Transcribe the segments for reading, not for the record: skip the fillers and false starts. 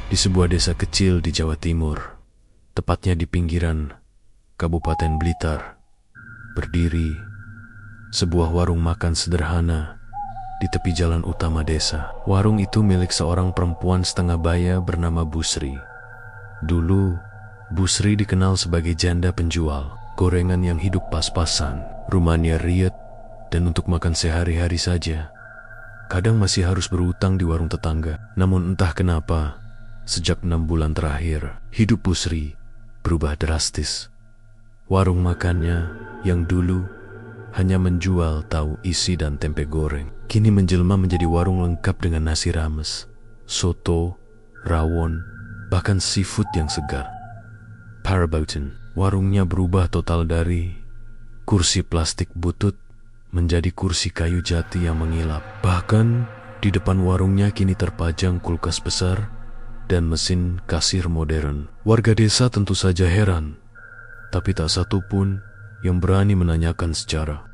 di sebuah desa kecil di Jawa Timur, tepatnya di pinggiran Kabupaten Blitar, berdiri sebuah warung makan sederhana di tepi jalan utama desa. Warung itu milik seorang perempuan setengah baya bernama Busri. Dulu, Busri dikenal sebagai janda penjual gorengan yang hidup pas-pasan. Rumahnya riet dan untuk makan sehari-hari saja. Kadang masih harus berutang di warung tetangga. Namun entah kenapa, sejak 6 bulan terakhir, hidup Busri berubah drastis. Warung makannya yang dulu hanya menjual tahu isi dan tempe goreng, kini menjelma menjadi warung lengkap dengan nasi rames, soto, rawon, bahkan seafood yang segar. Paraboten, warungnya berubah total dari kursi plastik butut menjadi kursi kayu jati yang mengilap. Bahkan di depan warungnya kini terpajang kulkas besar dan mesin kasir modern. Warga desa tentu saja heran, tapi tak satu pun yang berani menanyakan secara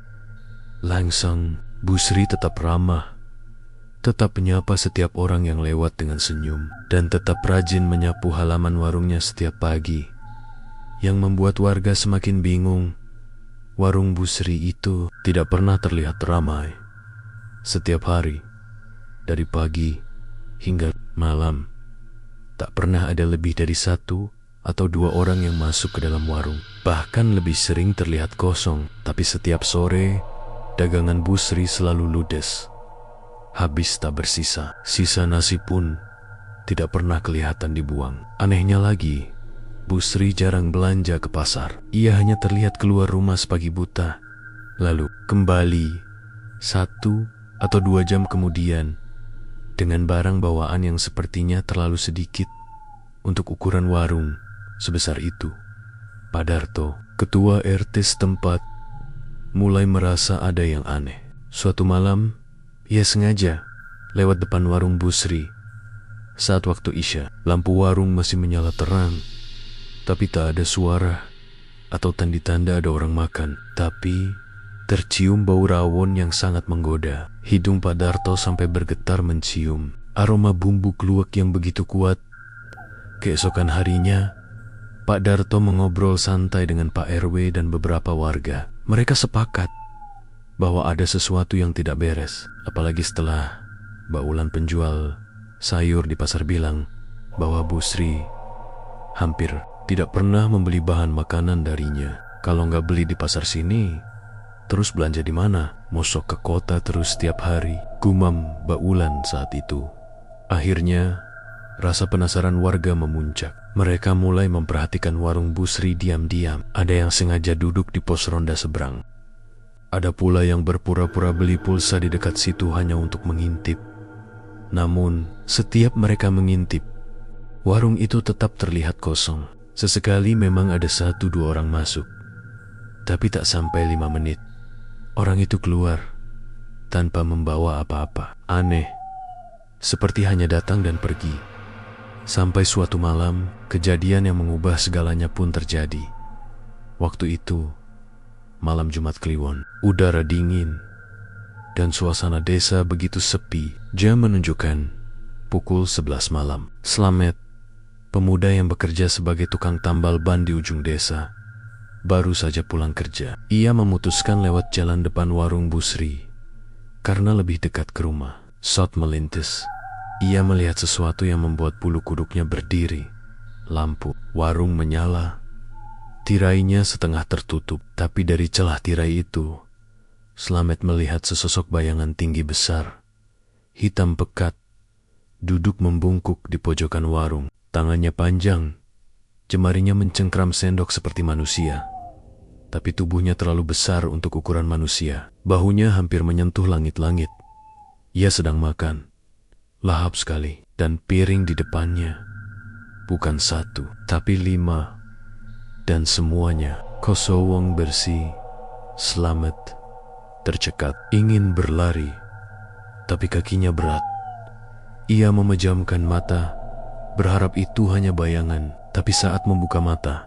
langsung. Busri tetap ramah, tetap menyapa setiap orang yang lewat dengan senyum, dan tetap rajin menyapu halaman warungnya setiap pagi. Yang membuat warga semakin bingung, warung Busri itu tidak pernah terlihat ramai. Setiap hari, dari pagi hingga malam, tak pernah ada lebih dari 1 atau 2 orang yang masuk ke dalam warung. Bahkan lebih sering terlihat kosong. Tapi setiap sore, dagangan Busri selalu ludes, habis tak bersisa. Sisa nasi pun tidak pernah kelihatan dibuang. Anehnya lagi, Busri jarang belanja ke pasar. Ia hanya terlihat keluar rumah sepagi buta, lalu kembali 1 atau 2 jam kemudian dengan barang bawaan yang sepertinya terlalu sedikit untuk ukuran warung sebesar itu. Pak Darto, ketua RT setempat, mulai merasa ada yang aneh. Suatu malam, ia sengaja lewat depan warung Busri. Saat waktu Isya, lampu warung masih menyala terang, tapi tak ada suara atau tanda-tanda ada orang makan. Tapi tercium bau rawon yang sangat menggoda. Hidung Pak Darto sampai bergetar mencium aroma bumbu kluwek yang begitu kuat. Keesokan harinya, Pak Darto mengobrol santai dengan Pak RW dan beberapa warga. Mereka sepakat bahwa ada sesuatu yang tidak beres. Apalagi setelah Mbak Ulan penjual sayur di pasar bilang bahwa Busri hampir tidak pernah membeli bahan makanan darinya. Kalau nggak beli di pasar sini, terus belanja di mana? Mosok ke kota terus setiap hari, gumam Mbak Ulan saat itu. Akhirnya, rasa penasaran warga memuncak. Mereka mulai memperhatikan warung Busri diam-diam. Ada yang sengaja duduk di pos ronda seberang. Ada pula yang berpura-pura beli pulsa di dekat situ hanya untuk mengintip. Namun, setiap mereka mengintip, warung itu tetap terlihat kosong. Sesekali memang ada 1-2 orang masuk, tapi tak sampai 5 menit, orang itu keluar tanpa membawa apa-apa. Aneh, seperti hanya datang dan pergi. Sampai suatu malam, kejadian yang mengubah segalanya pun terjadi. Waktu itu, malam Jumat Kliwon, udara dingin, dan suasana desa begitu sepi. Jam menunjukkan pukul 11 malam. Slamet, pemuda yang bekerja sebagai tukang tambal ban di ujung desa, baru saja pulang kerja. Ia memutuskan lewat jalan depan warung Busri, karena lebih dekat ke rumah. Saat melintas, ia melihat sesuatu yang membuat bulu kuduknya berdiri. Lampu warung menyala, tirainya setengah tertutup, tapi dari celah tirai itu, Slamet melihat sesosok bayangan tinggi besar, hitam pekat, duduk membungkuk di pojokan warung. Tangannya panjang, jemarinya mencengkram sendok seperti manusia, tapi tubuhnya terlalu besar untuk ukuran manusia. Bahunya hampir menyentuh langit-langit. Ia sedang makan, lahap sekali, dan piring di depannya bukan 1, tapi 5, dan semuanya kosong bersih. Slamet tercekat, ingin berlari, tapi kakinya berat. Ia memejamkan mata, berharap itu hanya bayangan. Tapi saat membuka mata,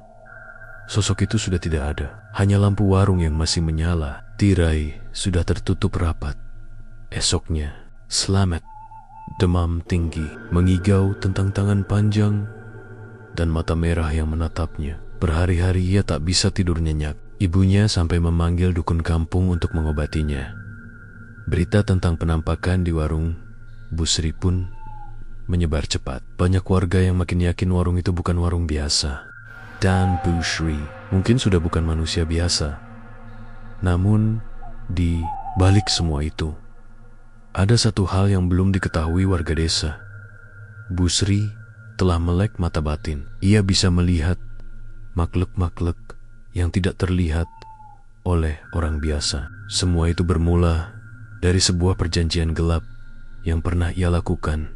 sosok itu sudah tidak ada. Hanya lampu warung yang masih menyala. Tirai sudah tertutup rapat. Esoknya, Slamet demam tinggi, mengigau tentang tangan panjang dan mata merah yang menatapnya. Berhari-hari ia tak bisa tidur nyenyak. Ibunya sampai memanggil dukun kampung untuk mengobatinya. Berita tentang penampakan di warung Busri pun menyebar cepat. Banyak warga yang makin yakin warung itu bukan warung biasa. Dan Busri mungkin sudah bukan manusia biasa. Namun, di balik semua itu, ada satu hal yang belum diketahui warga desa. Busri telah melek mata batin. Ia bisa melihat makhluk-makhluk yang tidak terlihat oleh orang biasa. Semua itu bermula dari sebuah perjanjian gelap yang pernah ia lakukan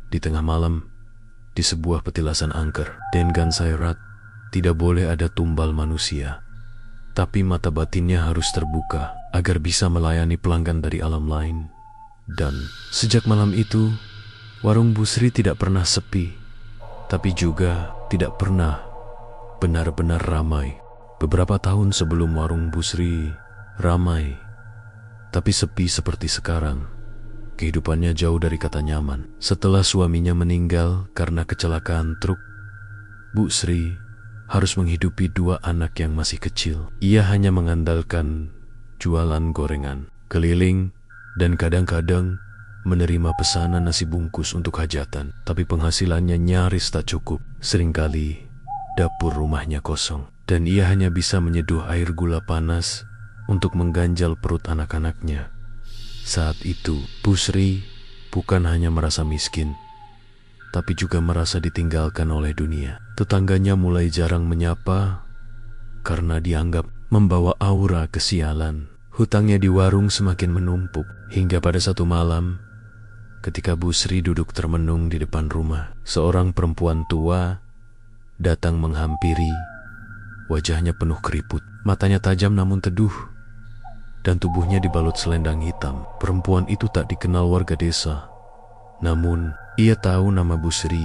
di tengah malam di sebuah petilasan angker. Dengan syarat tidak boleh ada tumbal manusia, tapi mata batinnya harus terbuka agar bisa melayani pelanggan dari alam lain. Dan sejak malam itu, warung Busri tidak pernah sepi, tapi juga tidak pernah benar-benar ramai. Beberapa tahun sebelum warung Busri ramai, tapi sepi seperti sekarang, kehidupannya jauh dari kata nyaman. Setelah suaminya meninggal karena kecelakaan truk, Busri harus menghidupi dua anak yang masih kecil. Ia hanya mengandalkan jualan gorengan keliling dan kadang-kadang menerima pesanan nasi bungkus untuk hajatan. Tapi penghasilannya nyaris tak cukup. Seringkali dapur rumahnya kosong dan ia hanya bisa menyeduh air gula panas untuk mengganjal perut anak-anaknya. Saat itu, Busri bukan hanya merasa miskin, tapi juga merasa ditinggalkan oleh dunia. Tetangganya mulai jarang menyapa karena dianggap membawa aura kesialan. Hutangnya di warung semakin menumpuk hingga pada satu malam, ketika Busri duduk termenung di depan rumah, seorang perempuan tua datang menghampiri. Wajahnya penuh keriput, matanya tajam namun teduh, dan tubuhnya dibalut selendang hitam. Perempuan itu tak dikenal warga desa, namun ia tahu nama Busri,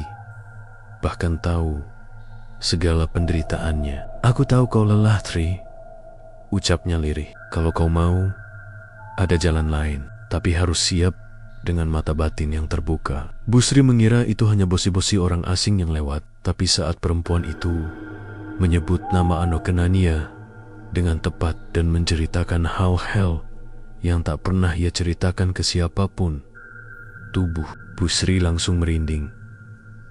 bahkan tahu segala penderitaannya. "Aku tahu kau lelah, Tri," ucapnya lirih. "Kalau kau mau, ada jalan lain, tapi harus siap dengan mata batin yang terbuka." Busri mengira itu hanya bosi-bosi orang asing yang lewat, tapi saat perempuan itu menyebut nama Anokenania dengan tepat dan menceritakan hal-hal yang tak pernah ia ceritakan ke siapapun, tubuh Busri langsung merinding.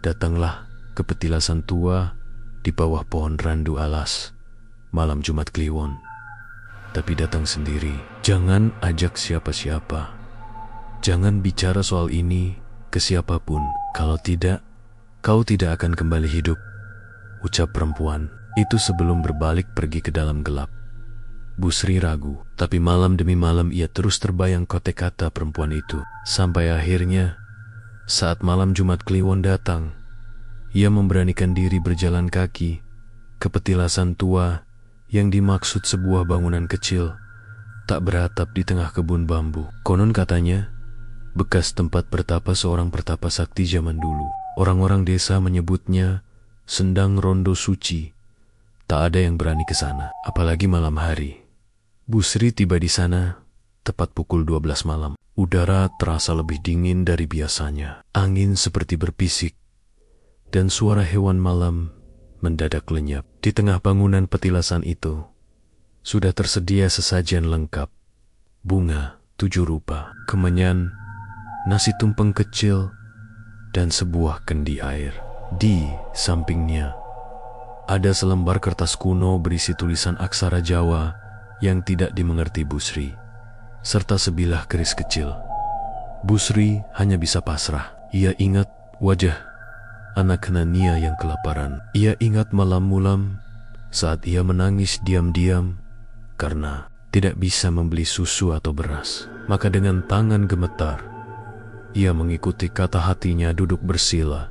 Datanglah ke petilasan tua di bawah pohon randu alas malam Jumat Kliwon. Tapi datang sendiri. Jangan ajak siapa-siapa. Jangan bicara soal ini ke siapapun. Kalau tidak, kau tidak akan kembali hidup, ucap perempuan itu sebelum berbalik pergi ke dalam gelap. Busri ragu, tapi malam demi malam ia terus terbayang kata-kata perempuan itu. Sampai akhirnya, saat malam Jumat Kliwon datang, ia memberanikan diri berjalan kaki ke petilasan tua yang dimaksud sebuah bangunan kecil, tak beratap di tengah kebun bambu. Konon katanya, bekas tempat bertapa seorang pertapa sakti zaman dulu. Orang-orang desa menyebutnya Sendang Rondo Suci. Tak ada yang berani ke sana, apalagi malam hari. Busri tiba di sana tepat pukul 12 malam. Udara terasa lebih dingin dari biasanya. Angin seperti berbisik, dan suara hewan malam mendadak lenyap. Di tengah bangunan petilasan itu, sudah tersedia sesajian lengkap. Bunga 7 rupa, kemenyan, nasi tumpeng kecil, dan sebuah kendi air. Di sampingnya, ada selembar kertas kuno berisi tulisan aksara Jawa yang tidak dimengerti Busri, serta sebilah keris kecil. Busri hanya bisa pasrah. Ia ingat wajah anak Nania yang kelaparan. Ia ingat malam-malam saat ia menangis diam-diam karena tidak bisa membeli susu atau beras. Maka dengan tangan gemetar, ia mengikuti kata hatinya duduk bersila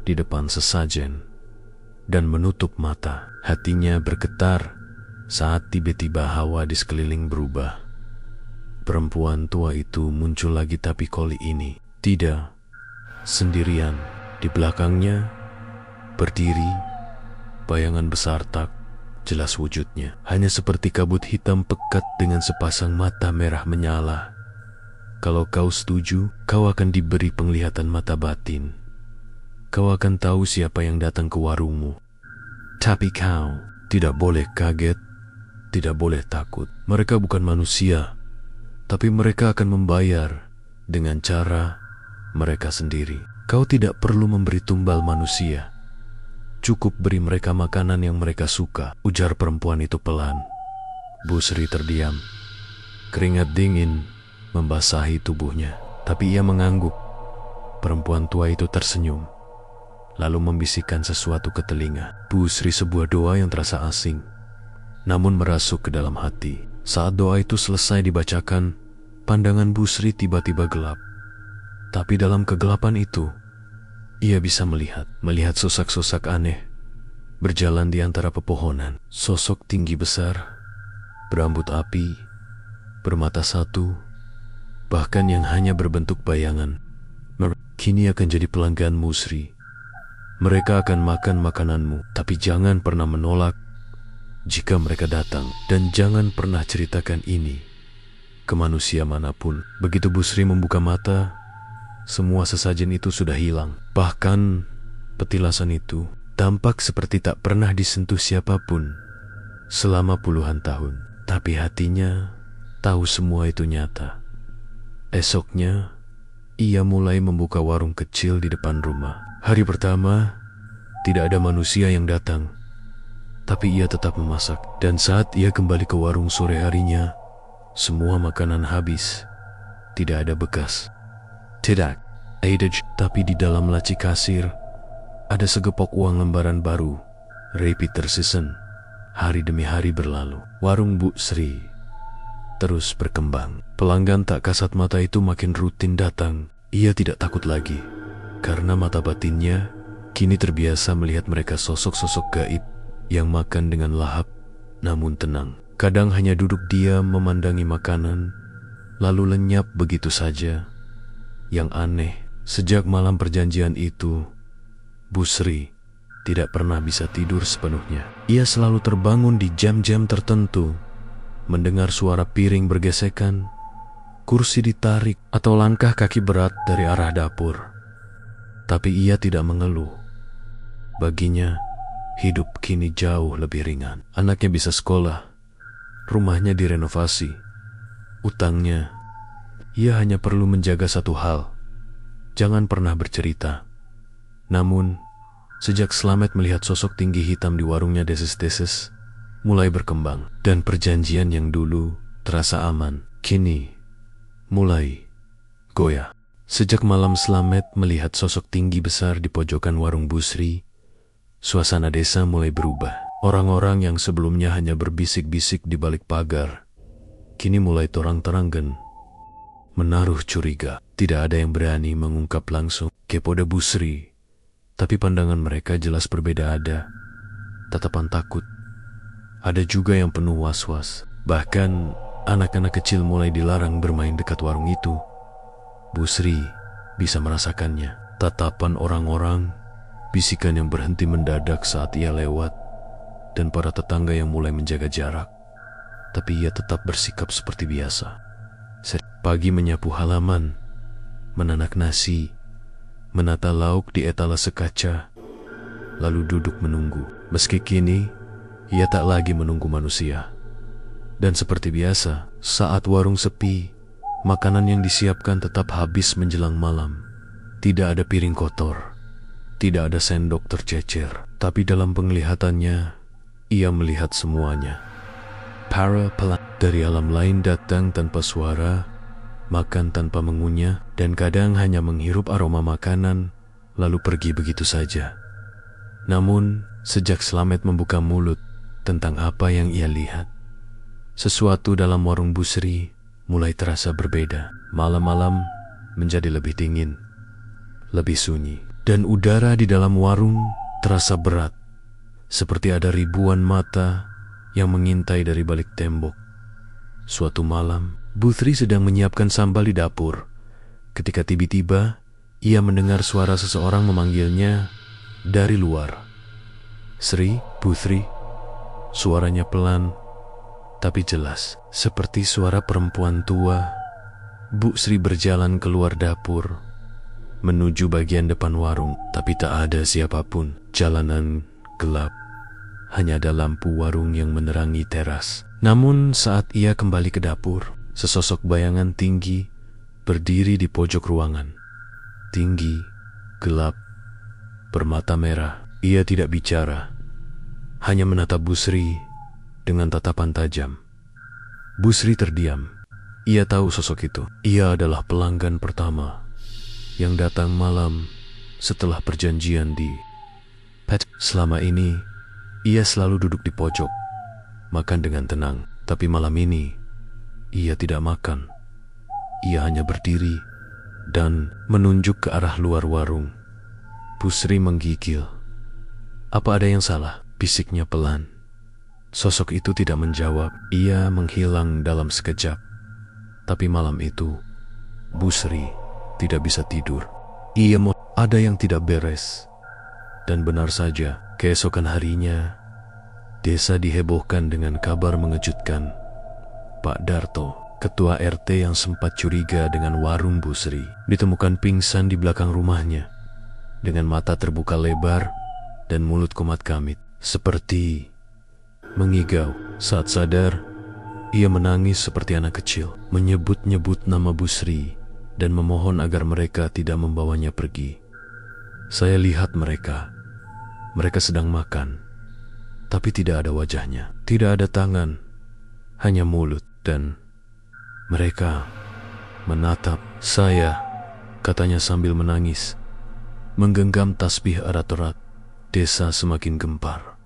di depan sesajen dan menutup mata. Hatinya bergetar saat tiba-tiba hawa di sekeliling berubah. Perempuan tua itu muncul lagi, tapi kali ini tidak sendirian. Di belakangnya berdiri bayangan besar, tak jelas wujudnya, hanya seperti kabut hitam pekat dengan sepasang mata merah menyala Kalau kau setuju, kau akan diberi penglihatan mata batin. Kau akan tahu siapa yang datang ke warungmu. Tapi kau tidak boleh kaget, tidak boleh takut. Mereka bukan manusia, tapi mereka akan membayar dengan cara mereka sendiri. Kau tidak perlu memberi tumbal manusia. Cukup beri mereka makanan yang mereka suka, ujar perempuan itu pelan. Bu Sri terdiam. Keringat dingin membasahi tubuhnya, tapi ia mengangguk. Perempuan tua itu tersenyum, lalu membisikkan sesuatu ke telinga Bu Sri, sebuah doa yang terasa asing, namun merasuk ke dalam hati. Saat doa itu selesai dibacakan, pandangan Bu Sri tiba-tiba gelap. Tapi dalam kegelapan itu, ia bisa melihat sosok-sosok aneh berjalan di antara pepohonan. Sosok tinggi besar, berambut api, bermata satu, bahkan yang hanya berbentuk bayangan. Kini akan jadi pelangganmu, Sri. Mereka akan makan makananmu, tapi jangan pernah menolak jika mereka datang. Dan jangan pernah ceritakan ini ke manusia manapun. Begitu Bu Sri membuka mata, semua sesajen itu sudah hilang. Bahkan petilasan itu tampak seperti tak pernah disentuh siapapun selama puluhan tahun. Tapi hatinya tahu semua itu nyata. Esoknya, ia mulai membuka warung kecil di depan rumah. Hari pertama, tidak ada manusia yang datang, tapi ia tetap memasak. Dan saat ia kembali ke warung sore harinya, semua makanan habis, tidak ada bekas. Tidak ada, tapi di dalam laci kasir ada segepok uang lembaran baru. Repeat season. Hari demi hari berlalu. Warung Bu Sri terus berkembang. Pelanggan tak kasat mata itu makin rutin datang. Ia tidak takut lagi, karena mata batinnya kini terbiasa melihat mereka, sosok-sosok gaib yang makan dengan lahap namun tenang. Kadang hanya duduk diam memandangi makanan, lalu lenyap begitu saja. Yang aneh, sejak malam perjanjian itu, Bu Sri tidak pernah bisa tidur sepenuhnya. Ia selalu terbangun di jam-jam tertentu, mendengar suara piring bergesekan, kursi ditarik, atau langkah kaki berat dari arah dapur. Tapi ia tidak mengeluh. Baginya, hidup kini jauh lebih ringan. Anaknya bisa sekolah, rumahnya direnovasi, utangnya. Ia hanya perlu menjaga satu hal, jangan pernah bercerita. Namun, sejak Slamet melihat sosok tinggi hitam di warungnya deses-deses, mulai berkembang. Dan perjanjian yang dulu terasa aman, kini mulai goyah. Sejak malam Slamet melihat sosok tinggi besar di pojokan warung Bu Sri, suasana desa mulai berubah. Orang-orang yang sebelumnya hanya berbisik-bisik di balik pagar, kini mulai terang-terangan menaruh curiga. Tidak ada yang berani mengungkap langsung kepada Bu Sri, tapi pandangan mereka jelas berbeda. Ada tatapan takut, ada juga yang penuh was-was. Bahkan anak-anak kecil mulai dilarang bermain dekat warung itu. Bu Sri bisa merasakannya. Tatapan orang-orang, bisikan yang berhenti mendadak saat ia lewat, dan para tetangga yang mulai menjaga jarak. Tapi ia tetap bersikap seperti biasa. Pagi menyapu halaman, menanak nasi, menata lauk di etalase kaca, lalu duduk menunggu. Meski kini, ia tak lagi menunggu manusia. Dan seperti biasa, saat warung sepi, makanan yang disiapkan tetap habis menjelang malam. Tidak ada piring kotor, tidak ada sendok tercecer. Tapi dalam penglihatannya, ia melihat semuanya. Para pelanggan dari alam lain datang tanpa suara, makan tanpa mengunyah, dan kadang hanya menghirup aroma makanan, lalu pergi begitu saja. Namun, sejak Slamet membuka mulut tentang apa yang ia lihat, sesuatu dalam warung Bu Sri mulai terasa berbeda. Malam-malam menjadi lebih dingin, lebih sunyi, dan udara di dalam warung terasa berat, seperti ada ribuan mata yang mengintai dari balik tembok. Suatu malam, Bu Sri sedang menyiapkan sambal di dapur, ketika tiba-tiba ia mendengar suara seseorang memanggilnya dari luar. Sri, Bu Sri. Suaranya pelan tapi jelas, seperti suara perempuan tua Bu Sri berjalan keluar dapur, menuju bagian depan warung, tapi tak ada siapapun. Jalanan gelap, hanya ada lampu warung yang menerangi teras. Namun saat ia kembali ke dapur, sesosok bayangan tinggi berdiri di pojok ruangan. Tinggi, gelap, bermata merah. Ia tidak bicara, hanya menatap Bu Sri dengan tatapan tajam. Bu Sri terdiam. Ia tahu sosok itu. Ia adalah pelanggan pertama yang datang malam setelah perjanjian di Pet. Selama ini, ia selalu duduk di pojok, makan dengan tenang. Tapi malam ini, ia tidak makan. Ia hanya berdiri dan menunjuk ke arah luar warung. Bu Sri menggigil. "Apa ada yang salah?" bisiknya pelan. Sosok itu tidak menjawab. Ia menghilang dalam sekejap. Tapi malam itu, Bu Sri tidak bisa tidur. Ia mau ada yang tidak beres. Dan benar saja, keesokan harinya, desa dihebohkan dengan kabar mengejutkan. Pak Darto, ketua RT yang sempat curiga dengan warung Bu Sri, ditemukan pingsan di belakang rumahnya, dengan mata terbuka lebar dan mulut kumat kamit, seperti mengigau. Saat sadar, ia menangis seperti anak kecil, menyebut-nyebut nama Bu Sri dan memohon agar mereka tidak membawanya pergi. Saya lihat mereka sedang makan, tapi tidak ada wajahnya, tidak ada tangan, hanya mulut, dan mereka menatap saya, katanya sambil menangis, menggenggam tasbih erat-erat. Desa semakin gempar.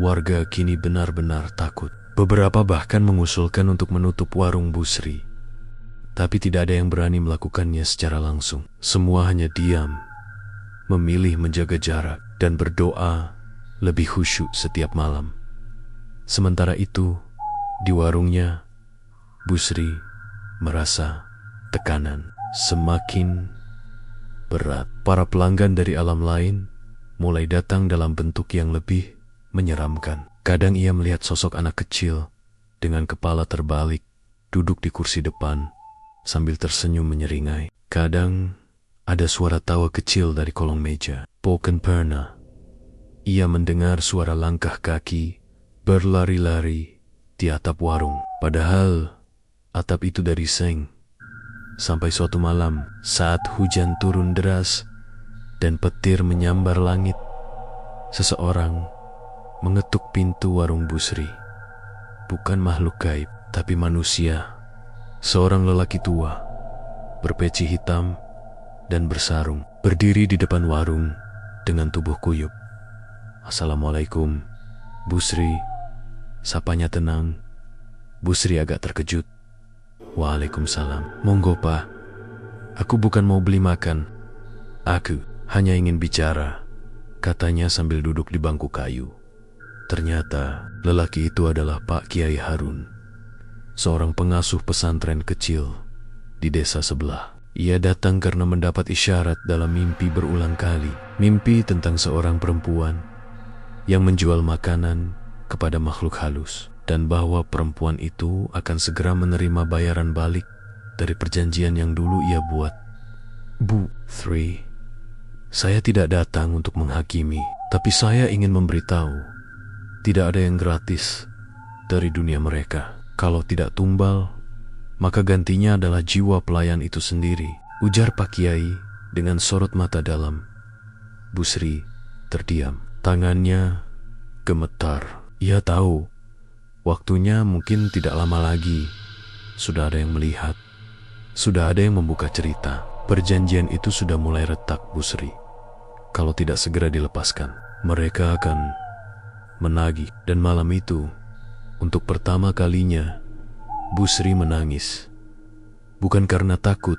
Warga kini benar-benar takut. Beberapa bahkan mengusulkan untuk menutup warung Bu Sri. Tapi tidak ada yang berani melakukannya secara langsung. Semua hanya diam, memilih menjaga jarak dan berdoa lebih khusyuk setiap malam. Sementara itu, di warungnya, Bu Sri merasa tekanan semakin berat. Para pelanggan dari alam lain mulai datang dalam bentuk yang lebih menyeramkan. Kadang ia melihat sosok anak kecil dengan kepala terbalik duduk di kursi depan sambil tersenyum menyeringai. Kadang ada suara tawa kecil dari kolong meja. Bukan pernah ia mendengar suara langkah kaki berlari-lari di atap warung. Padahal atap itu dari seng. Sampai suatu malam saat hujan turun deras dan petir menyambar langit, seseorang mengetuk pintu warung Bu Sri. Bukan makhluk gaib, tapi manusia. Seorang lelaki tua, berpeci hitam dan bersarung, berdiri di depan warung dengan tubuh kuyup. "Assalamualaikum, Bu Sri," sapanya tenang. Bu Sri agak terkejut. "Waalaikumsalam. Monggo Pak, aku bukan mau beli makan. Aku hanya ingin bicara," katanya sambil duduk di bangku kayu. Ternyata lelaki itu adalah Pak Kiai Harun, seorang pengasuh pesantren kecil di desa sebelah. Ia datang karena mendapat isyarat dalam mimpi berulang kali. Mimpi tentang seorang perempuan yang menjual makanan kepada makhluk halus, dan bahwa perempuan itu akan segera menerima bayaran balik dari perjanjian yang dulu ia buat. "Bu Sri, saya tidak datang untuk menghakimi, tapi saya ingin memberitahu, tidak ada yang gratis dari dunia mereka. Kalau tidak tumbal, maka gantinya adalah jiwa pelayan itu sendiri," ujar Pak Kiai dengan sorot mata dalam. Bu Sri terdiam. Tangannya gemetar. Ia tahu waktunya mungkin tidak lama lagi. Sudah ada yang melihat, sudah ada yang membuka cerita. Perjanjian itu sudah mulai retak, Bu Sri. Kalau tidak segera dilepaskan, mereka akan menagih. Dan malam itu, untuk pertama kalinya, Bu Sri menangis. Bukan karena takut,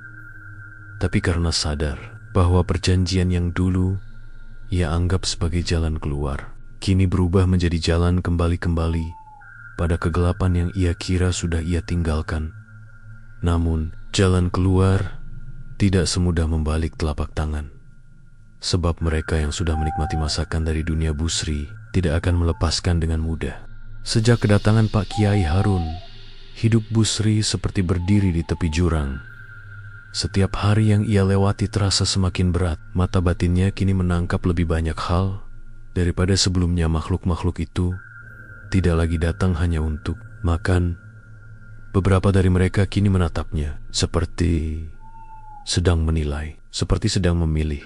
tapi karena sadar bahwa perjanjian yang dulu ia anggap sebagai jalan keluar, kini berubah menjadi jalan kembali pada kegelapan yang ia kira sudah ia tinggalkan. Namun, jalan keluar tidak semudah membalik telapak tangan. Sebab mereka yang sudah menikmati masakan dari dunia Bu Sri tidak akan melepaskan dengan mudah. Sejak kedatangan Pak Kiai Harun, hidup Bu Sri seperti berdiri di tepi jurang. Setiap hari yang ia lewati terasa semakin berat. Mata batinnya kini menangkap lebih banyak hal daripada sebelumnya. Makhluk-makhluk itu tidak lagi datang hanya untuk makan. Beberapa dari mereka kini menatapnya seperti sedang menilai, seperti sedang memilih.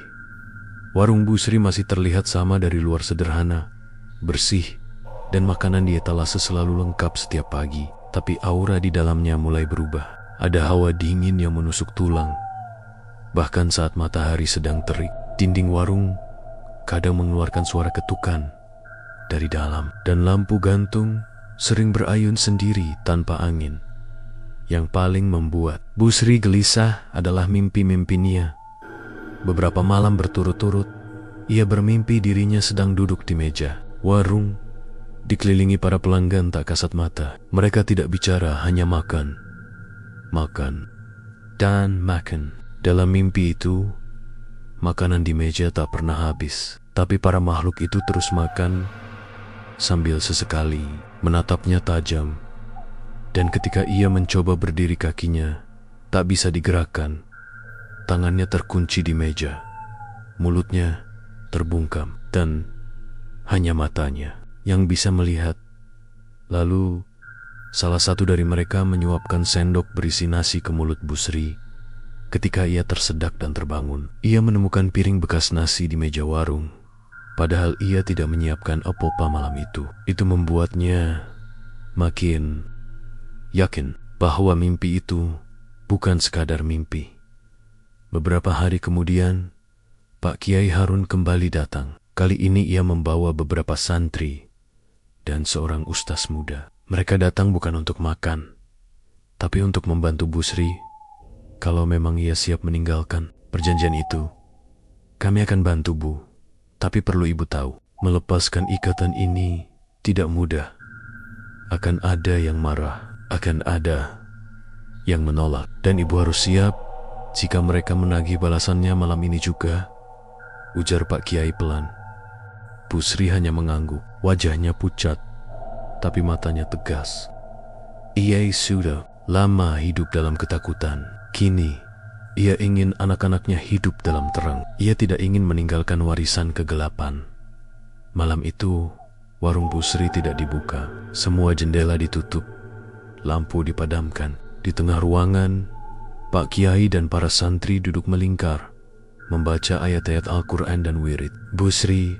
Warung Bu Sri masih terlihat sama dari luar, sederhana, bersih, dan makanan di etalase selalu lengkap setiap pagi. Tapi aura di dalamnya mulai berubah. Ada hawa dingin yang menusuk tulang. Bahkan saat matahari sedang terik, dinding warung kadang mengeluarkan suara ketukan dari dalam. Dan lampu gantung sering berayun sendiri tanpa angin. Yang paling membuat Bu Sri gelisah adalah mimpi-mimpinya. Beberapa malam berturut-turut, ia bermimpi dirinya sedang duduk di meja warung, dikelilingi para pelanggan tak kasat mata. Mereka tidak bicara, hanya makan, makan, dan makan. Dalam mimpi itu, makanan di meja tak pernah habis. Tapi para makhluk itu terus makan, sambil sesekali menatapnya tajam. Dan ketika ia mencoba berdiri, kakinya tak bisa digerakkan. Tangannya terkunci di meja, mulutnya terbungkam, dan hanya matanya yang bisa melihat. Lalu, salah satu dari mereka menyuapkan sendok berisi nasi ke mulut Bu Sri. Ketika ia tersedak dan terbangun, ia menemukan piring bekas nasi di meja warung. Padahal ia tidak menyiapkan apa-apa malam itu. Itu membuatnya makin yakin bahwa mimpi itu bukan sekadar mimpi. Beberapa hari kemudian, Pak Kiai Harun kembali datang. Kali ini ia membawa beberapa santri dan seorang ustaz muda. Mereka datang bukan untuk makan, tapi untuk membantu Bu Sri. Kalau memang ia siap meninggalkan perjanjian itu, kami akan bantu, Bu. Tapi perlu Ibu tahu, melepaskan ikatan ini tidak mudah. Akan ada yang marah, akan ada yang menolak, dan Ibu harus siap jika mereka menagih balasannya malam ini juga, ujar Pak Kiai pelan. Bu Sri hanya mengangguk, wajahnya pucat, tapi matanya tegas. Ia sudah lama hidup dalam ketakutan. Kini, ia ingin anak-anaknya hidup dalam terang. Ia tidak ingin meninggalkan warisan kegelapan. Malam itu, warung Bu Sri tidak dibuka. Semua jendela ditutup, lampu dipadamkan. Di tengah ruangan, Pak Kiai dan para santri duduk melingkar, membaca ayat-ayat Al-Quran dan wirid. Bu Sri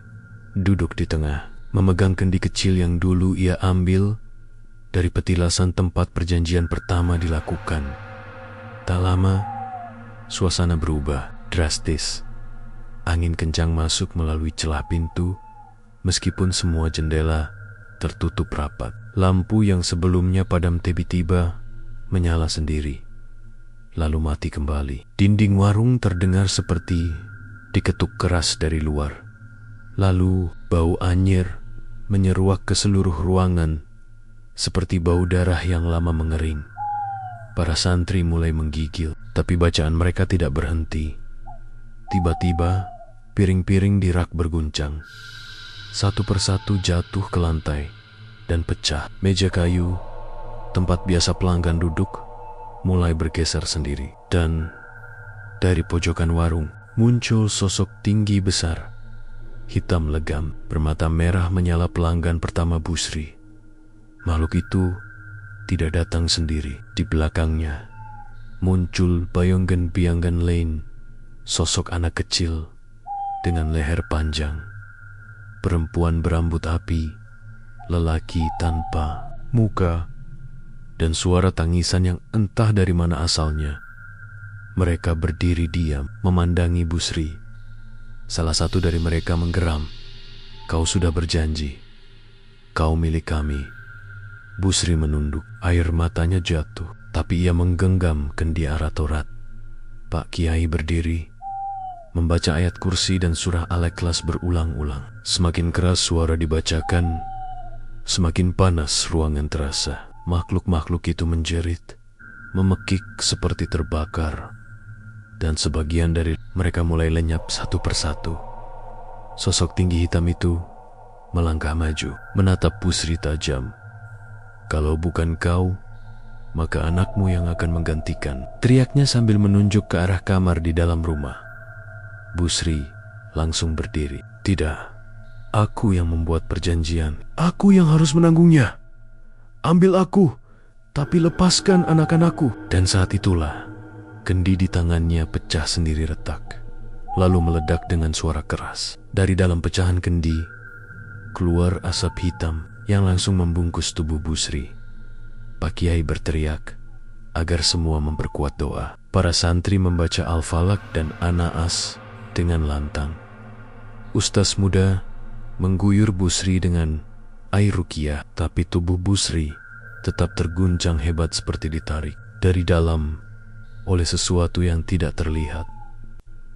duduk di tengah, memegang kendi kecil yang dulu ia ambil dari petilasan tempat perjanjian pertama dilakukan. Tak lama, suasana berubah drastis. Angin kencang masuk melalui celah pintu, meskipun semua jendela tertutup rapat. Lampu yang sebelumnya padam tiba-tiba menyala sendiri, lalu mati kembali. Dinding warung terdengar seperti diketuk keras dari luar. Lalu bau anyir menyeruak ke seluruh ruangan, seperti bau darah yang lama mengering. Para santri mulai menggigil, tapi bacaan mereka tidak berhenti. Tiba-tiba, piring-piring di rak berguncang. Satu persatu jatuh ke lantai dan pecah. Meja kayu, tempat biasa pelanggan duduk, mulai bergeser sendiri. Dan dari pojokan warung muncul sosok tinggi besar, hitam legam, bermata merah menyala, pelanggan pertama Bu Sri. Makhluk itu tidak datang sendiri. Di belakangnya muncul bayongan-biangan lain, sosok anak kecil dengan leher panjang, perempuan berambut api, lelaki tanpa muka, dan suara tangisan yang entah dari mana asalnya. Mereka berdiri diam, memandangi Bu Sri. Salah satu dari mereka menggeram. Kau sudah berjanji, kau milik kami. Bu Sri menunduk, air matanya jatuh, tapi ia menggenggam kendi aratorat. Pak Kiai berdiri, membaca ayat kursi dan surah Al-Ikhlas berulang-ulang. Semakin keras suara dibacakan, semakin panas ruangan terasa. Makhluk-makhluk itu menjerit, memekik seperti terbakar, dan sebagian dari mereka mulai lenyap satu persatu. Sosok tinggi hitam itu melangkah maju, menatap Bu Sri tajam. Kalau bukan kau, maka anakmu yang akan menggantikan. Teriaknya sambil menunjuk ke arah kamar di dalam rumah. Busri langsung berdiri. Tidak, aku yang membuat perjanjian. Aku yang harus menanggungnya. Ambil aku, tapi lepaskan anak-anakku. Dan saat itulah, kendi di tangannya pecah sendiri retak, lalu meledak dengan suara keras. Dari dalam pecahan kendi, keluar asap hitam yang langsung membungkus tubuh Busri. Pak Kiai berteriak agar semua memperkuat doa. Para santri membaca Al-Falak dan An-Naas dengan lantang. Ustaz muda mengguyur Busri dengan air ruqyah, tapi tubuh Busri tetap terguncang hebat seperti ditarik dari dalam oleh sesuatu yang tidak terlihat.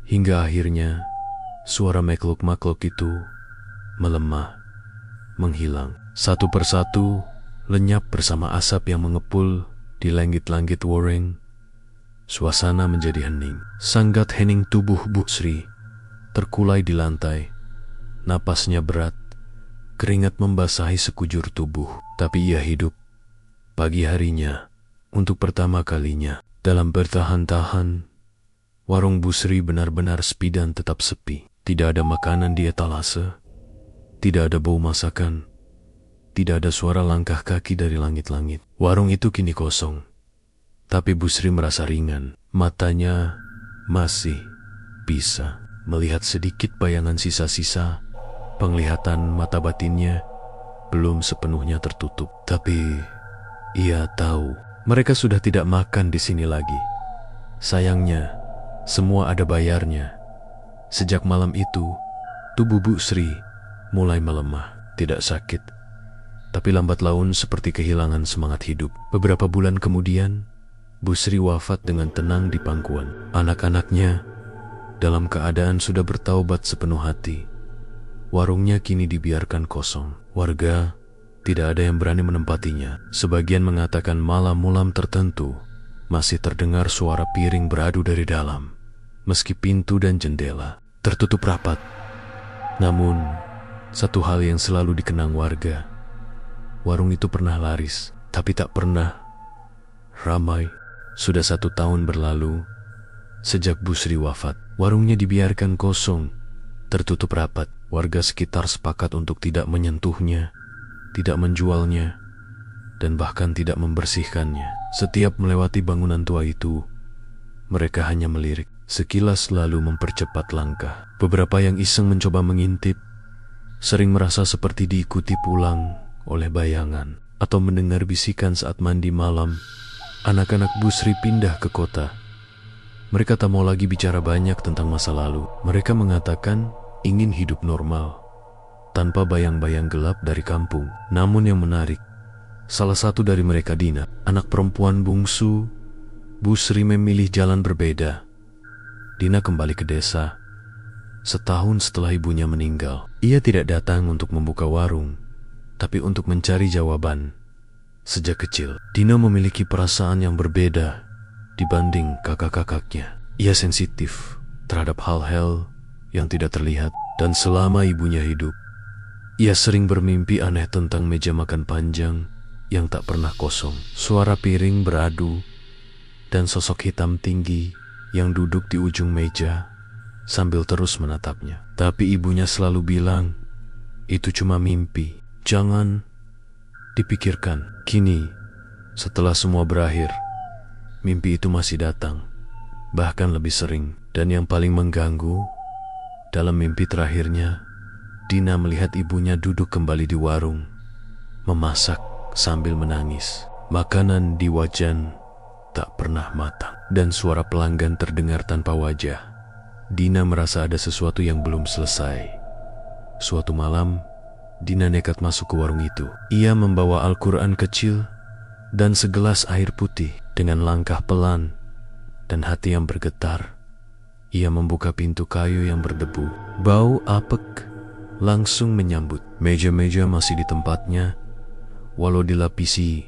Hingga akhirnya suara makhluk-makhluk itu melemah, menghilang. Satu persatu lenyap bersama asap yang mengepul di langit-langit Woreng. Suasana menjadi hening. Sanggat hening tubuh Busri terkulai di lantai. Napasnya berat, keringat membasahi sekujur tubuh. Tapi ia hidup. Pagi harinya, untuk pertama kalinya, dalam bertahan-tahan, warung Busri benar-benar sepi dan tetap sepi. Tidak ada makanan di etalase, tidak ada bau masakan, tidak ada suara langkah kaki dari langit-langit. Warung itu kini kosong. Tapi Busri merasa ringan. Matanya masih bisa melihat sedikit bayangan sisa-sisa. Penglihatan mata batinnya belum sepenuhnya tertutup. Tapi ia tahu mereka sudah tidak makan di sini lagi. Sayangnya, semua ada bayarnya. Sejak malam itu, tubuh Busri mulai melemah. Tidak sakit, tapi lambat laun seperti kehilangan semangat hidup. Beberapa bulan kemudian, Busri wafat dengan tenang di pangkuan. Anak-anaknya dalam keadaan sudah bertaubat sepenuh hati. Warungnya kini dibiarkan kosong. Warga tidak ada yang berani menempatinya. Sebagian mengatakan malam-malam tertentu masih terdengar suara piring beradu dari dalam, meski pintu dan jendela tertutup rapat. Namun, satu hal yang selalu dikenang warga, warung itu pernah laris, tapi tak pernah ramai. Sudah 1 tahun berlalu sejak Busri wafat. Warungnya dibiarkan kosong, tertutup rapat. Warga sekitar sepakat untuk tidak menyentuhnya, tidak menjualnya, dan bahkan tidak membersihkannya. Setiap melewati bangunan tua itu, mereka hanya melirik, sekilas lalu mempercepat langkah. Beberapa yang iseng mencoba mengintip, sering merasa seperti diikuti pulang oleh bayangan, atau mendengar bisikan saat mandi malam. Anak-anak Busri pindah ke kota. Mereka tak mau lagi bicara banyak tentang masa lalu. Mereka mengatakan ingin hidup normal, tanpa bayang-bayang gelap dari kampung. Namun yang menarik, salah satu dari mereka, Dina, anak perempuan bungsu Busri, memilih jalan berbeda. Dina kembali ke desa setahun setelah ibunya meninggal. Ia tidak datang untuk membuka warung, tapi untuk mencari jawaban. Sejak kecil, Dina memiliki perasaan yang berbeda dibanding kakak-kakaknya. Ia sensitif terhadap hal-hal yang tidak terlihat, dan selama ibunya hidup, ia sering bermimpi aneh tentang meja makan panjang yang tak pernah kosong, suara piring beradu, dan sosok hitam tinggi yang duduk di ujung meja sambil terus menatapnya. Tapi ibunya selalu bilang, itu cuma mimpi, jangan dipikirkan. Kini, setelah semua berakhir, mimpi itu masih datang, bahkan lebih sering. Dan yang paling mengganggu, dalam mimpi terakhirnya, Dina melihat ibunya duduk kembali di warung, memasak sambil menangis. Makanan di wajan tak pernah matang, dan suara pelanggan terdengar tanpa wajah. Dina merasa ada sesuatu yang belum selesai. Suatu malam, Dina nekat masuk ke warung itu. Ia membawa Al-Quran kecil dan segelas air putih. Dengan langkah pelan dan hati yang bergetar, ia membuka pintu kayu yang berdebu. Bau apek langsung menyambut. Meja-meja masih di tempatnya, walau dilapisi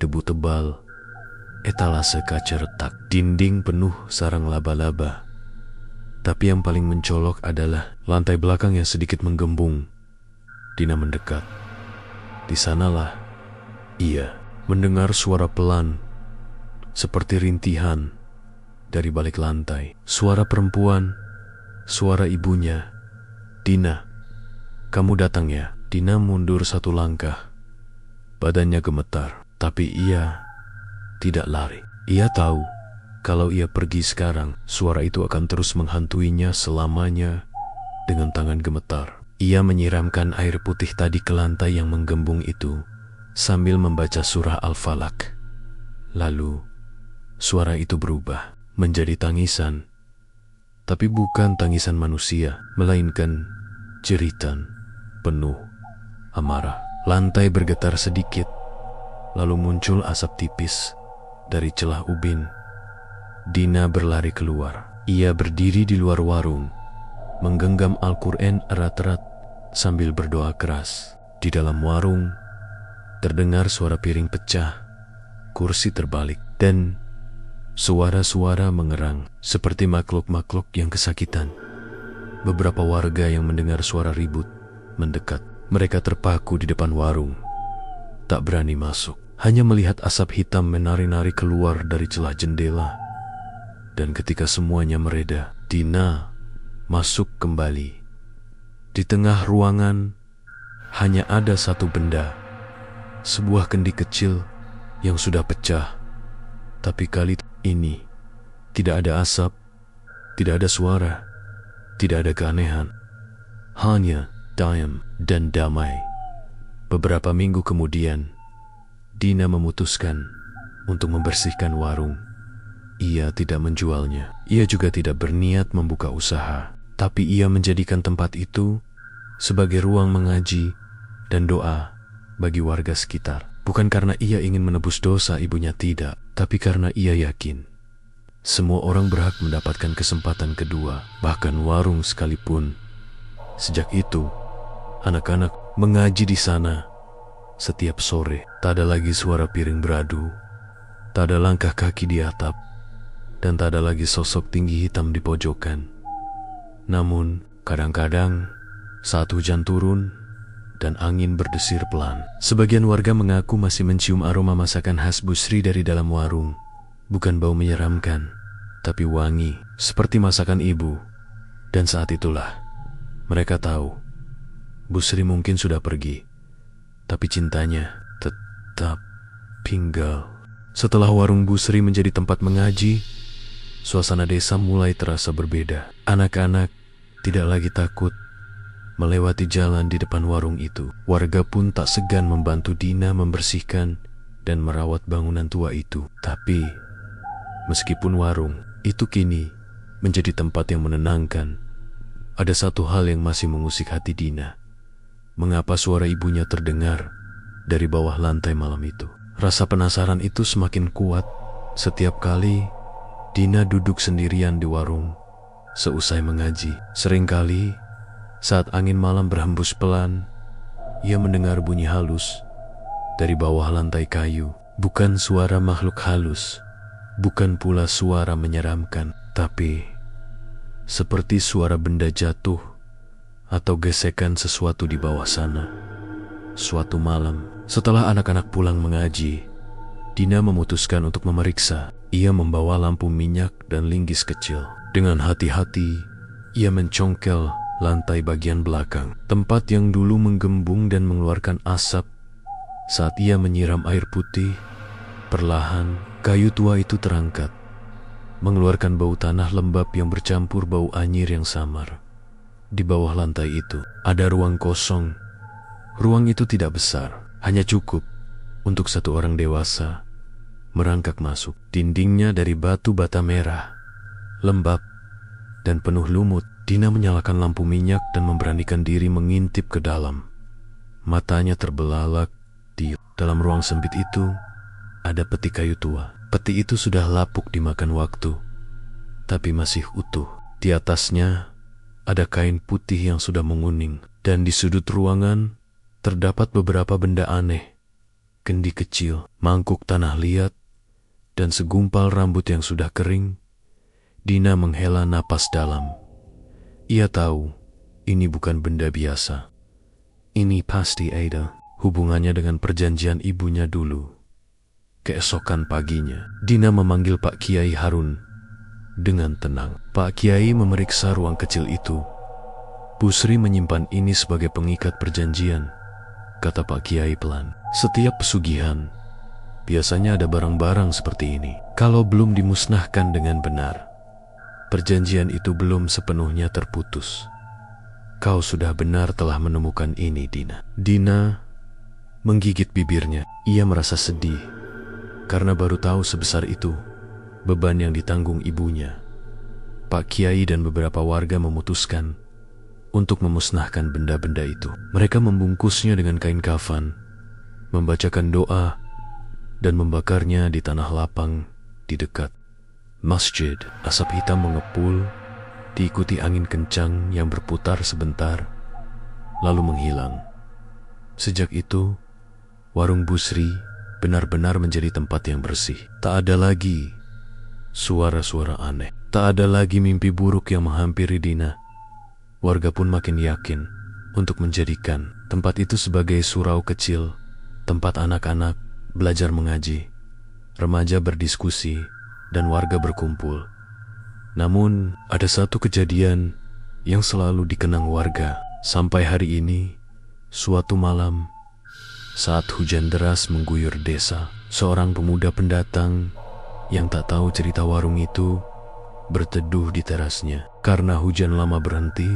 debu tebal. Etalase kaca retak, dinding penuh sarang laba-laba. Tapi yang paling mencolok adalah lantai belakang yang sedikit menggembung. Dina mendekat. Di sanalah ia mendengar suara pelan, seperti rintihan dari balik lantai. Suara perempuan, suara ibunya. "Dina, kamu datang ya?" Dina mundur satu langkah. Badannya gemetar, tapi ia tidak lari. Ia tahu kalau ia pergi sekarang, suara itu akan terus menghantuinya selamanya. Dengan tangan gemetar, ia menyiramkan air putih tadi ke lantai yang menggembung itu sambil membaca surah Al-Falaq. Lalu, suara itu berubah menjadi tangisan, tapi bukan tangisan manusia, melainkan jeritan penuh amarah. Lantai bergetar sedikit, lalu muncul asap tipis dari celah ubin. Dina berlari keluar. Ia berdiri di luar warung, menggenggam Al-Quran erat-erat sambil berdoa keras. Di dalam warung, terdengar suara piring pecah, kursi terbalik, dan suara-suara mengerang seperti makhluk-makhluk yang kesakitan. Beberapa warga yang mendengar suara ribut mendekat. Mereka terpaku di depan warung, tak berani masuk, hanya melihat asap hitam menari-nari keluar dari celah jendela. Dan ketika semuanya mereda, Dina masuk kembali. Di tengah ruangan hanya ada satu benda, sebuah kendi kecil yang sudah pecah. Tapi kali ini tidak ada asap, tidak ada suara, tidak ada keanehan, hanya diam dan damai. Beberapa minggu kemudian, Dina memutuskan untuk membersihkan warung. Ia tidak menjualnya. Ia juga tidak berniat membuka usaha, tapi ia menjadikan tempat itu sebagai ruang mengaji dan doa bagi warga sekitar. Bukan karena ia ingin menebus dosa ibunya, tidak, tapi karena ia yakin semua orang berhak mendapatkan kesempatan kedua, bahkan warung sekalipun. Sejak itu, anak-anak mengaji di sana setiap sore. Tak ada lagi suara piring beradu, tak ada langkah kaki di atap, dan tak ada lagi sosok tinggi hitam di pojokan. Namun, kadang-kadang saat hujan turun dan angin berdesir pelan, sebagian warga mengaku masih mencium aroma masakan khas Busri dari dalam warung. Bukan bau menyeramkan, tapi wangi seperti masakan ibu. Dan saat itulah mereka tahu Busri mungkin sudah pergi, tapi cintanya tetap tinggal. Setelah warung Busri menjadi tempat mengaji, suasana desa mulai terasa berbeda. Anak-anak tidak lagi takut melewati jalan di depan warung itu. Warga pun tak segan membantu Dina membersihkan dan merawat bangunan tua itu. Tapi, meskipun warung itu kini menjadi tempat yang menenangkan, ada satu hal yang masih mengusik hati Dina. Mengapa suara ibunya terdengar dari bawah lantai malam itu? Rasa penasaran itu semakin kuat setiap kali Dina duduk sendirian di warung seusai mengaji. Seringkali saat angin malam berhembus pelan, ia mendengar bunyi halus dari bawah lantai kayu. Bukan suara makhluk halus, bukan pula suara menyeramkan, tapi seperti suara benda jatuh atau gesekan sesuatu di bawah sana. Suatu malam, setelah anak-anak pulang mengaji, Dina memutuskan untuk memeriksa. Ia membawa lampu minyak dan linggis kecil. Dengan hati-hati, ia mencongkel lantai bagian belakang, tempat yang dulu menggembung dan mengeluarkan asap. Saat ia menyiram air putih, perlahan kayu tua itu terangkat, mengeluarkan bau tanah lembab yang bercampur bau anyir yang samar. Di bawah lantai itu ada ruang kosong. Ruang itu tidak besar, hanya cukup untuk satu orang dewasa merangkak masuk. Dindingnya dari batu bata merah, lembab dan penuh lumut. Dina menyalakan lampu minyak dan memberanikan diri mengintip ke dalam. Matanya terbelalak. Di dalam ruang sempit itu ada peti kayu tua. Peti itu sudah lapuk dimakan waktu, tapi masih utuh. Di atasnya ada kain putih yang sudah menguning, dan di sudut ruangan terdapat beberapa benda aneh. Kendi kecil, mangkuk tanah liat, dan segumpal rambut yang sudah kering. Dina menghela napas dalam. Ia tahu ini bukan benda biasa. Ini pasti ada hubungannya dengan perjanjian ibunya dulu. Keesokan paginya, Dina memanggil Pak Kiai Harun dengan tenang. Pak Kiai memeriksa ruang kecil itu. "Busri menyimpan ini sebagai pengikat perjanjian," kata Pak Kiai pelan. "Setiap pesugihan, biasanya ada barang-barang seperti ini. Kalau belum dimusnahkan dengan benar, perjanjian itu belum sepenuhnya terputus. Kau sudah benar telah menemukan ini, Dina." Dina menggigit bibirnya. Ia merasa sedih karena baru tahu sebesar itu beban yang ditanggung ibunya. Pak Kiai dan beberapa warga memutuskan untuk memusnahkan benda-benda itu. Mereka membungkusnya dengan kain kafan, membacakan doa, dan membakarnya di tanah lapang di dekat masjid. Asap hitam mengepul, diikuti angin kencang yang berputar sebentar, lalu menghilang. Sejak itu, warung Busri benar-benar menjadi tempat yang bersih. Tak ada lagi suara-suara aneh. Tak ada lagi mimpi buruk yang menghampiri Dina. Warga pun makin yakin untuk menjadikan tempat itu sebagai surau kecil, tempat anak-anak belajar mengaji, remaja berdiskusi, dan warga berkumpul. Namun, ada satu kejadian yang selalu dikenang warga sampai hari ini. Suatu malam, saat hujan deras mengguyur desa, seorang pemuda pendatang yang tak tahu cerita warung itu berteduh di terasnya. Karena hujan lama berhenti,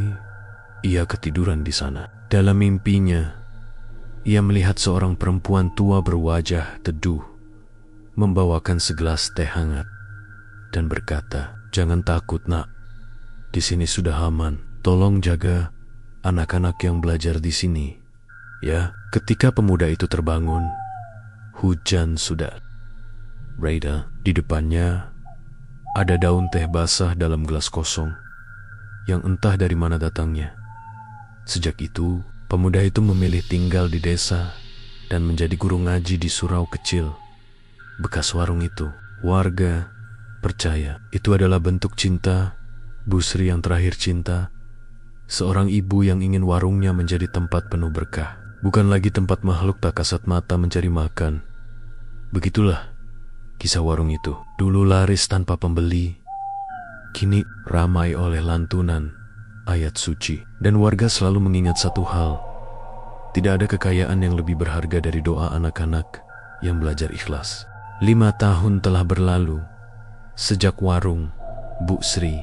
ia ketiduran di sana. Dalam mimpinya, ia melihat seorang perempuan tua berwajah teduh membawakan segelas teh hangat dan berkata, "Jangan takut, Nak. Di sini sudah aman. Tolong jaga anak-anak yang belajar di sini, ya." Ketika pemuda itu terbangun, hujan sudah reda. Di depannya ada daun teh basah dalam gelas kosong yang entah dari mana datangnya. Sejak itu, pemuda itu memilih tinggal di desa dan menjadi guru ngaji di surau kecil bekas warung itu. Warga percaya itu adalah bentuk cinta Busri yang terakhir cinta, seorang ibu yang ingin warungnya menjadi tempat penuh berkah, bukan lagi tempat makhluk tak kasat mata mencari makan. Begitulah kisah warung itu. Dulu laris tanpa pembeli, kini ramai oleh lantunan ayat suci. Dan warga selalu mengingat satu hal: tidak ada kekayaan yang lebih berharga dari doa anak-anak yang belajar ikhlas. 5 tahun telah berlalu sejak warung Busri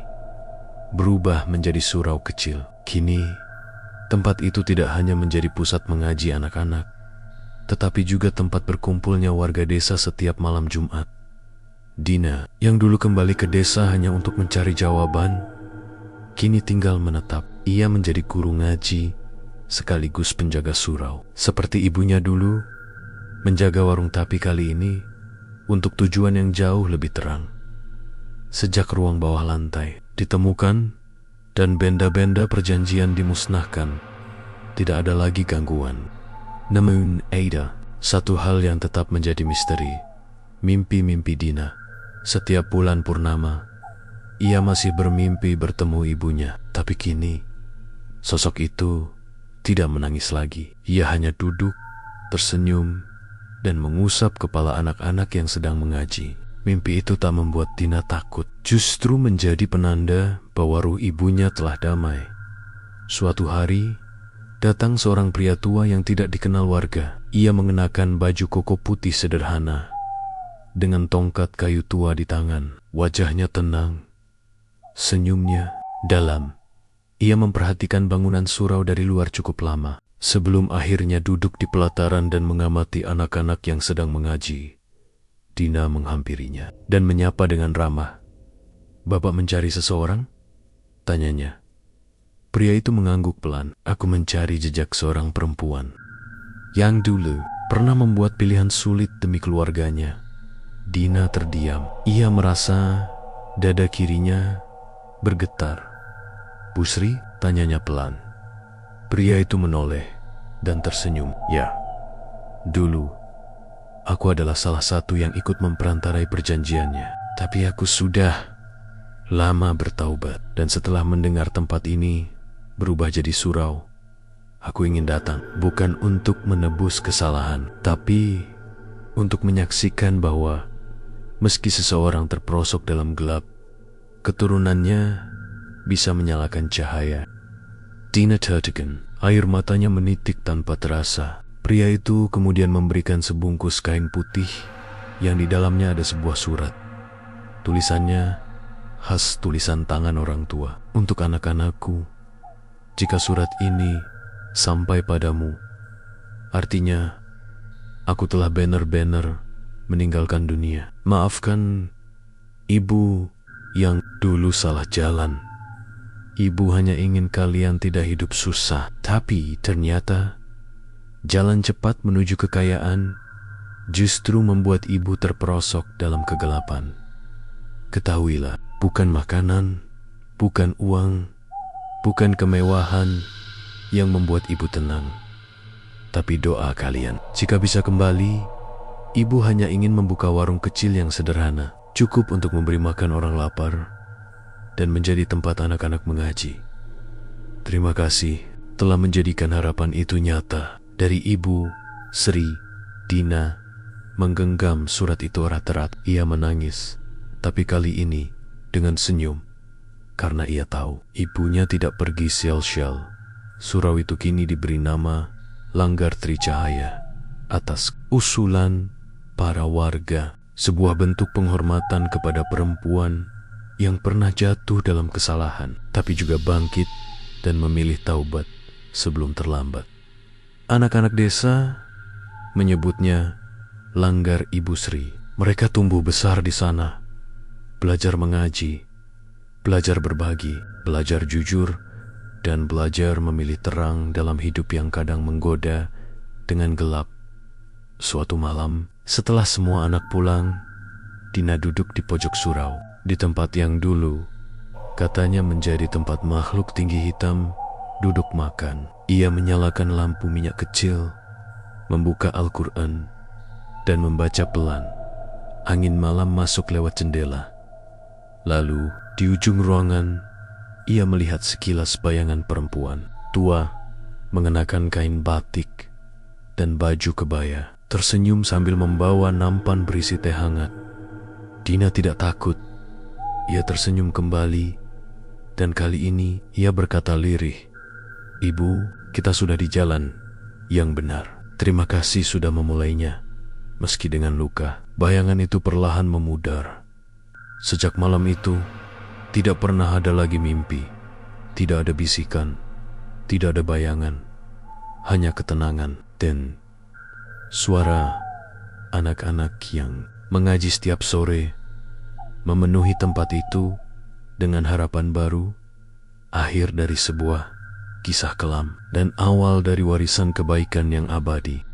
berubah menjadi surau kecil. Kini tempat itu tidak hanya menjadi pusat mengaji anak-anak, tetapi juga tempat berkumpulnya warga desa setiap malam Jumat. Dina, yang dulu kembali ke desa hanya untuk mencari jawaban, kini tinggal menetap. Ia menjadi guru ngaji sekaligus penjaga surau. Seperti ibunya dulu, menjaga warung, tapi kali ini untuk tujuan yang jauh lebih terang. Sejak ruang bawah lantai ditemukan dan benda-benda perjanjian dimusnahkan, tidak ada lagi gangguan. Namun ada satu hal yang tetap menjadi misteri: mimpi-mimpi Dina. Setiap bulan purnama, ia masih bermimpi bertemu ibunya. Tapi kini, sosok itu tidak menangis lagi. Ia hanya duduk, tersenyum, dan mengusap kepala anak-anak yang sedang mengaji. Mimpi itu tak membuat Dina takut, justru menjadi penanda bahwa ruh ibunya telah damai. Suatu hari, datang seorang pria tua yang tidak dikenal warga. Ia mengenakan baju koko putih sederhana, dengan tongkat kayu tua di tangan. Wajahnya tenang, senyumnya dalam. Ia memperhatikan bangunan surau dari luar cukup lama, sebelum akhirnya duduk di pelataran dan mengamati anak-anak yang sedang mengaji. Dina menghampirinya dan menyapa dengan ramah. "Bapak mencari seseorang?" tanyanya. Pria itu mengangguk pelan. "Aku mencari jejak seorang perempuan yang dulu pernah membuat pilihan sulit demi keluarganya." Dina terdiam. Ia merasa dada kirinya bergetar. "Busri?" tanyanya pelan. Pria itu menoleh dan tersenyum. "Ya, dulu aku adalah salah satu yang ikut memperantarai perjanjiannya. Tapi aku sudah lama bertaubat, dan setelah mendengar tempat ini berubah jadi surau, aku ingin datang bukan untuk menebus kesalahan, tapi untuk menyaksikan bahwa meski seseorang terperosok dalam gelap, keturunannya bisa menyalakan cahaya. Tina tertegun, air matanya menitik tanpa terasa. Pria itu kemudian memberikan sebungkus kain putih yang di dalamnya ada sebuah surat. Tulisannya khas tulisan tangan orang tua. Untuk anak-anakku, jika surat ini sampai padamu, artinya aku telah benar-benar meninggalkan dunia. Maafkan ibu yang dulu salah jalan. Ibu hanya ingin kalian tidak hidup susah. Tapi ternyata jalan cepat menuju kekayaan justru membuat ibu terperosok dalam kegelapan. Ketahuilah, bukan makanan, bukan uang, bukan kemewahan yang membuat ibu tenang, tapi doa kalian. Jika bisa kembali, ibu hanya ingin membuka warung kecil yang sederhana, cukup untuk memberi makan orang lapar dan menjadi tempat anak-anak mengaji. Terima kasih telah menjadikan harapan itu nyata. Dari Ibu Sri Dina menggenggam surat itu erat-erat. Ia menangis, tapi kali ini dengan senyum, karena ia tahu ibunya tidak pergi sial-sial. Surau itu kini diberi nama Langgar Tricahaya atas usulan para warga, sebuah bentuk penghormatan kepada perempuan yang pernah jatuh dalam kesalahan, tapi juga bangkit dan memilih taubat sebelum terlambat. Anak-anak desa menyebutnya Langgar Ibu Sri. Mereka tumbuh besar di sana, belajar mengaji, belajar berbagi, belajar jujur, dan belajar memilih terang dalam hidup yang kadang menggoda dengan gelap. Suatu malam, setelah semua anak pulang, Dina duduk di pojok surau, di tempat yang dulu katanya menjadi tempat makhluk tinggi hitam duduk makan. Ia menyalakan lampu minyak kecil, membuka Al-Quran, dan membaca pelan. Angin malam masuk lewat jendela. Lalu, di ujung ruangan, ia melihat sekilas bayangan perempuan tua, mengenakan kain batik dan baju kebaya, tersenyum sambil membawa nampan berisi teh hangat. Dina tidak takut. Ia tersenyum kembali, dan kali ini ia berkata lirih, "Ibu, kita sudah di jalan yang benar. Terima kasih sudah memulainya." Meski dengan luka, bayangan itu perlahan memudar. Sejak malam itu, tidak pernah ada lagi mimpi, tidak ada bisikan, tidak ada bayangan, hanya ketenangan dan suara anak-anak yang mengaji setiap sore, memenuhi tempat itu dengan harapan baru, akhir dari sebuah kisah kelam dan awal dari warisan kebaikan yang abadi.